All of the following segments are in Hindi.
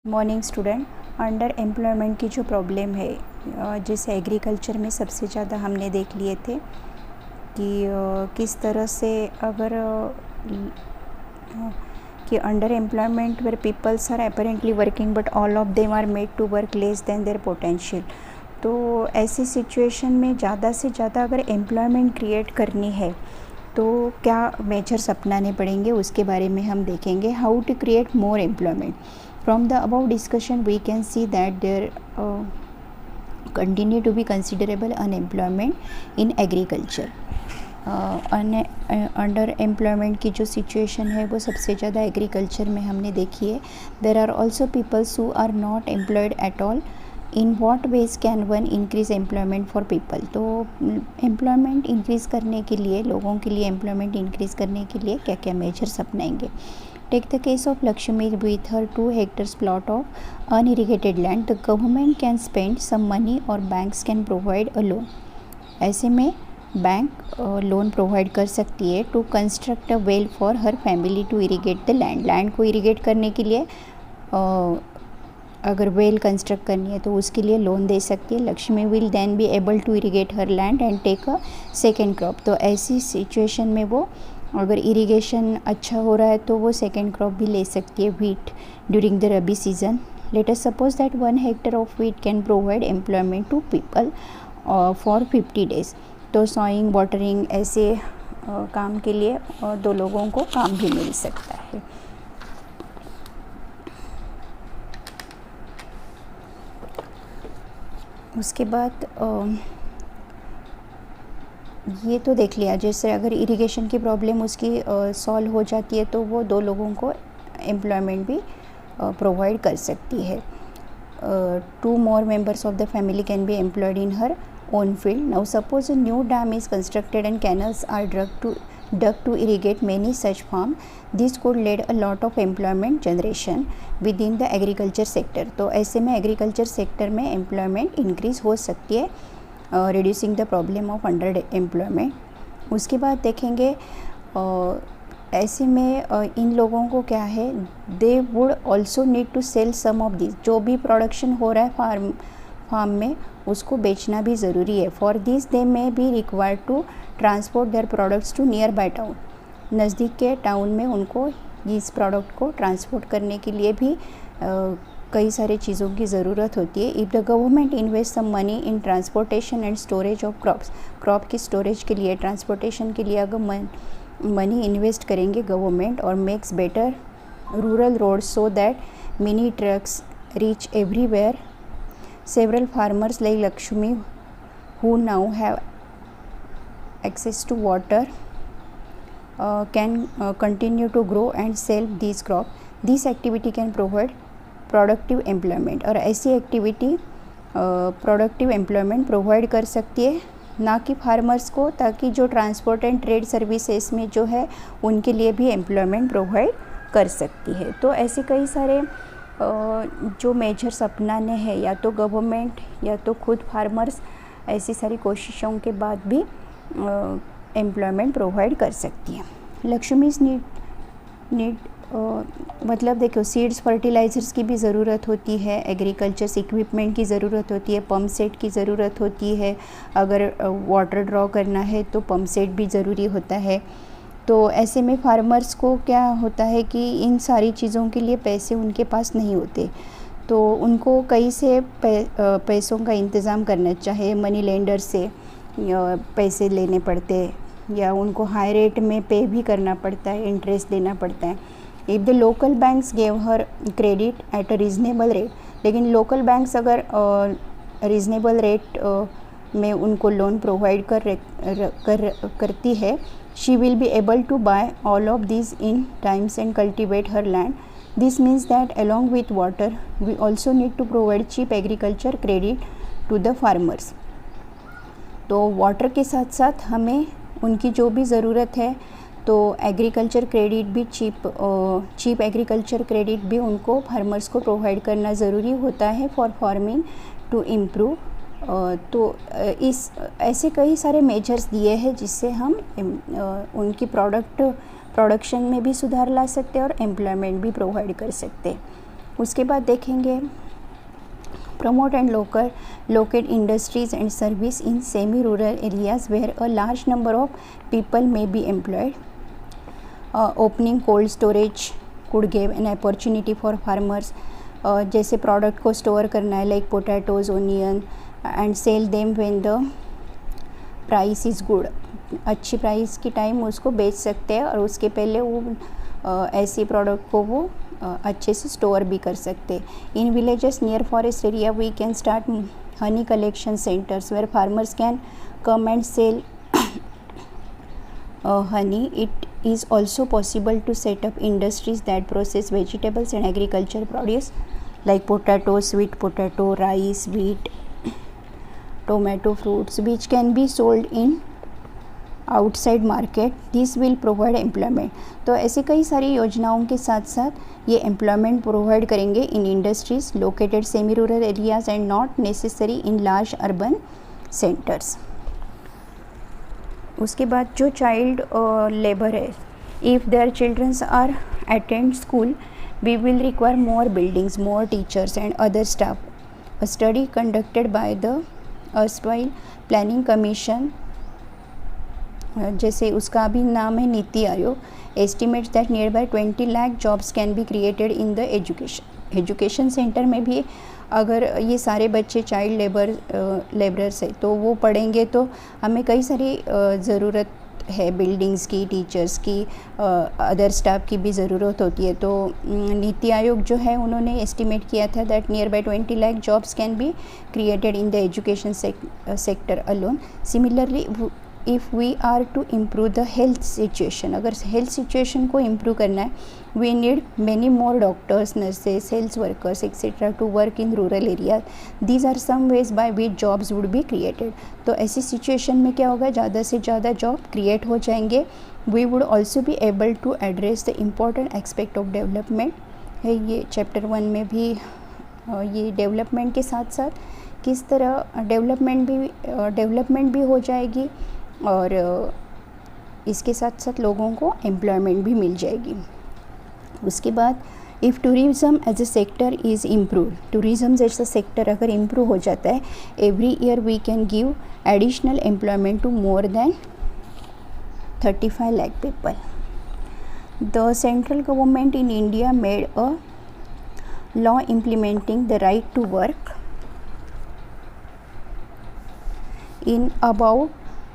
Morning student. अंडर एम्प्लॉयमेंट की जो प्रॉब्लम है जिसे एग्रीकल्चर में सबसे ज़्यादा हमने देख लिए थे कि किस तरह से अगर कि underemployment where peoples are apparently working but all of them are made to work less than their potential. तो ऐसी सिचुएशन में ज़्यादा से ज़्यादा अगर एम्प्लॉयमेंट क्रिएट करनी है तो क्या मेजर्स अपनाने पड़ेंगे उसके बारे में हम देखेंगे। How to create more employment. From the above discussion, we can see that there continue to be considerable unemployment in agriculture. Under employment की जो सिचुएशन है वो सबसे ज़्यादा एग्रीकल्चर में हमने देखी है। There are also peoples who are not employed at all. In what ways can one increase employment for people. तो एम्प्लॉयमेंट इंक्रीज़ करने के लिए, लोगों के लिए एम्प्लॉयमेंट इंक्रीज़ करने के लिए क्या क्या मेजर्स अपनाएंगे। Take the case of Lakshmi with her 2 hectares plot of unirrigated land. The government can spend some money or banks can provide a loan. ऐसे में बैंक लोन प्रोवाइड कर सकती है to construct a well for her family to irrigate the land. Land को इरीगेट करने के लिए अगर वेल कंस्ट्रक्ट करनी है तो उसके लिए लोन दे सकती है। Lakshmi will then be able to irrigate her land and take a second crop. तो ऐसी सिचुएशन में वो अगर इरिगेशन अच्छा हो रहा है तो वो सेकेंड क्रॉप भी ले सकती है, wheat, during the rabi season. Let us suppose that 1 hectare of wheat can provide employment to people for 50 days। तो सॉइंग, वाटरिंग ऐसे काम के लिए 2 लोगों को काम भी मिल सकता है। उसके बाद ये तो देख लिया, जैसे अगर इरिगेशन की प्रॉब्लम उसकी सॉल्व हो जाती है तो वो 2 लोगों को एम्प्लॉयमेंट भी प्रोवाइड कर सकती है। 2 more members of the family can be employed in her own field. Now suppose a new dam is constructed and canals are dug to irrigate many such farm. This could lead a lot of employment generation within the agriculture sector. तो ऐसे में एग्रीकल्चर सेक्टर में एम्प्लॉयमेंट इंक्रीज़ हो सकती है, reducing the problem of under employment. उसके बाद देखेंगे ऐसे में इन लोगों को क्या है, they would also need to sell some of this. जो भी प्रोडक्शन हो रहा है फार्म में उसको बेचना भी ज़रूरी है। For this they may be required to transport their products to nearby town. नज़दीक के टाउन में उनको इस प्रोडक्ट को ट्रांसपोर्ट करने के लिए भी कई सारी चीज़ों की ज़रूरत होती है। If the government invest some money in transportation and storage of crop की स्टोरेज के लिए, ट्रांसपोर्टेशन के लिए अगर मनी इन्वेस्ट करेंगे गवर्नमेंट, और makes better rural roads so that mini trucks reach everywhere. Several farmers like Lakshmi who now have access to water can continue to grow and sell this crop. This activity can provide productive employment. और ऐसी एक्टिविटी प्रोडक्टिव एम्प्लॉयमेंट प्रोवाइड कर सकती है, ना कि फार्मर्स को, ताकि जो ट्रांसपोर्ट एंड ट्रेड सर्विसेज में जो है उनके लिए भी एम्प्लॉयमेंट प्रोवाइड कर सकती है। तो ऐसे कई सारे जो मेजर्स अपनाने हैं, या तो गवर्नमेंट या तो खुद फार्मर्स, ऐसी सारी कोशिशों के बाद भी एम्प्लॉयमेंट प्रोवाइड कर सकती है। लक्ष्मीज नीड मतलब देखो, सीड्स, फर्टिलाइज़र्स की भी ज़रूरत होती है, एग्रीकल्चर इक्विपमेंट की ज़रूरत होती है, पम्प सेट की ज़रूरत होती है। अगर वाटर ड्रॉ करना है तो पम्प सेट भी ज़रूरी होता है। तो ऐसे में फार्मर्स को क्या होता है कि इन सारी चीज़ों के लिए पैसे उनके पास नहीं होते, तो उनको कहीं से पैसों का इंतज़ाम करना, चाहे मनी लेंडर से पैसे लेने पड़ते, या उनको हाई रेट में पे भी करना पड़ता है, इंटरेस्ट देना पड़ता है। If the local banks gave her credit at a reasonable rate, लेकिन लोकल बैंक्स अगर रीज़नेबल रेट में उनको लोन प्रोवाइड करती है, she will be able to buy all of this in times and cultivate her land. This means that along with water we also need to provide cheap agriculture credit to the farmers. तो वाटर के साथ साथ हमें उनकी जो भी ज़रूरत है, तो एग्रीकल्चर क्रेडिट भी चीप एग्रीकल्चर क्रेडिट भी उनको फार्मर्स को प्रोवाइड करना ज़रूरी होता है फॉर फार्मिंग टू इम्प्रूव। तो इस ऐसे कई सारे मेजर्स दिए हैं जिससे हम उनकी प्रोडक्शन में भी सुधार ला सकते हैं और एम्प्लॉयमेंट भी प्रोवाइड कर सकते हैं। उसके बाद देखेंगे promote and locate industries and service in semi-rural areas where a large number of people may be employed. Opening cold storage could give an opportunity for farmers. जैसे प्रोडक्ट को स्टोर करना है like potatoes, onion and sell them when the price is good. अच्छी प्राइस की टाइम उसको बेच सकते हैं और उसके पहले वो ऐसी प्रोडक्ट को वो अच्छे से स्टोर भी कर सकते. In villages near forest area we can start honey collection centres where farmers can come and sell honey. It is also possible to set up industries that process vegetables and agriculture produce like potato, sweet potato, rice, wheat, tomato, fruits which can be sold in outside market. This will provide employment. तो ऐसे कई सारी योजनाओं के साथ साथ ये एम्प्लॉयमेंट प्रोवाइड करेंगे in industries located semi rural areas and not necessary in large urban centres. उसके बाद जो चाइल्ड लेबर है, if there childrens are attend school we will require more buildings, more teachers and other staff. A study conducted by the erstwhile planning commission, जैसे उसका भी नाम है NITI Aayog, estimates that near by 20 lakh jobs can be created in the education centre में भी अगर ये सारे बच्चे चाइल्ड लेबरर्स है तो वो पढ़ेंगे तो हमें कई सारी ज़रूरत है, बिल्डिंग्स की, टीचर्स की, अदर स्टाफ की भी ज़रूरत होती है. तो नीति आयोग जो है उन्होंने एस्टिमेट किया था that near by 20 lakh jobs can be created in the education sector alone. Similarly if we are to improve the health situation, अगर हेल्थ सिचुएशन को इम्प्रूव करना है we need many more doctors, nurses, health workers etcetera to work in rural area. These are some ways by which jobs would be created. तो ऐसी सिचुएशन में क्या होगा, ज़्यादा से ज़्यादा जॉब क्रिएट हो जाएंगे. We would also be able to address the important aspect of development है. ये चैप्टर 1 में भी ये डेवलपमेंट के साथ साथ किस तरह डेवलपमेंट भी हो जाएगी और इसके साथ साथ लोगों को एम्प्लॉयमेंट भी मिल जाएगी. उसके बाद if tourism as a sector is improve, tourism जैसा सेक्टर अगर इम्प्रूव हो जाता है every year we can give additional employment to more than 35 lakh people. The central government in India made a law implementing the right to work in about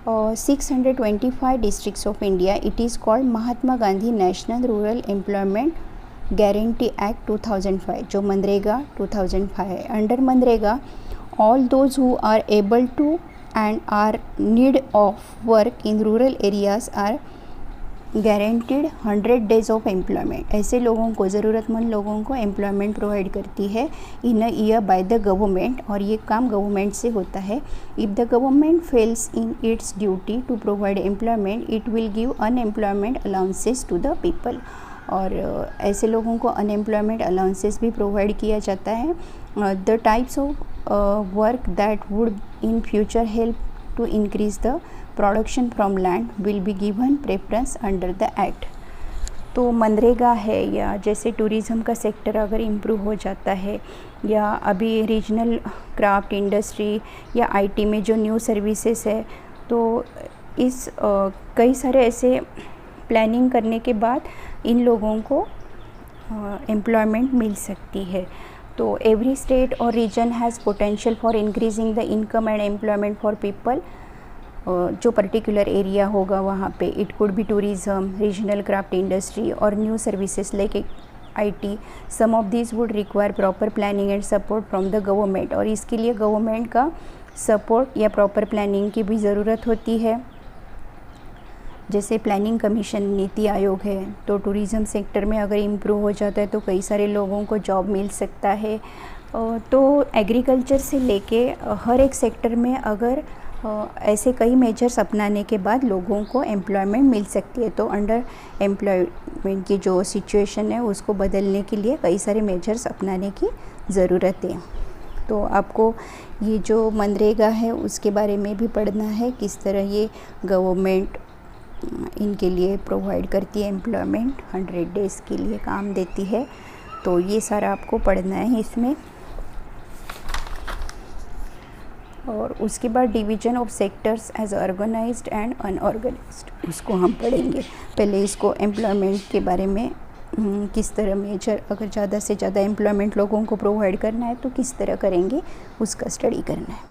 625 districts of India. It is called Mahatma Gandhi National Rural Employment Guarantee Act 2005, जो मनरेगा 2005 है. Under MNREGA all those who are able to and are need of work in rural areas are guaranteed 100 days of employment. ऐसे लोगों को, ज़रूरतमंद लोगों को एम्प्लॉयमेंट प्रोवाइड करती है in a year by the government, और ये काम गवर्नमेंट से होता है. If the government fails in its duty to provide employment it will give unemployment allowances to the people. और ऐसे लोगों को अनएम्प्लॉयमेंट अलाउंसेस भी प्रोवाइड किया जाता है. The types of work that would in future help to increase the production from land will be given preference under the act. तो मनरेगा है, या जैसे टूरिज़्म का सेक्टर अगर इम्प्रूव हो जाता है, या अभी रीजनल क्राफ्ट इंडस्ट्री या आईटी में जो न्यू सर्विसेज है, तो इस कई सारे ऐसे प्लानिंग करने के बाद इन लोगों को एम्प्लॉयमेंट मिल सकती है. तो every state or region has potential for increasing the income and employment for people. जो पर्टिकुलर एरिया होगा वहाँ पे it could be tourism, regional craft industry or new services like IT. Some of this would require proper planning and support from the government, और इसके लिए गवर्नमेंट का सपोर्ट या प्रॉपर प्लानिंग की भी ज़रूरत होती है. जैसे प्लानिंग कमीशन, नीति आयोग है, तो टूरिज़्म सेक्टर में अगर इम्प्रूव हो जाता है तो कई सारे लोगों को जॉब मिल सकता है. तो एग्रीकल्चर से लेके हर एक सेक्टर में अगर ऐसे कई मेजर्स अपनाने के बाद लोगों को एम्प्लॉयमेंट मिल सकती है. तो अंडर एम्प्लॉयमेंट की जो सिचुएशन है उसको बदलने के लिए कई सारे मेजर्स अपनाने की ज़रूरत है. तो आपको ये जो मनरेगा है उसके बारे में भी पढ़ना है, किस तरह ये गवर्नमेंट इनके लिए प्रोवाइड करती है एम्प्लॉयमेंट, 100 डेज़ के लिए काम देती है. तो ये सारा आपको पढ़ना है इसमें। और उसके बाद division of sectors as organised and unorganised, उसको हम पढ़ेंगे। पहले इसको एम्प्लॉयमेंट के बारे में किस तरह मेजर, अगर ज़्यादा से ज़्यादा एम्प्लॉयमेंट लोगों को प्रोवाइड करना है तो किस तरह करेंगे, उसका स्टडी करना है।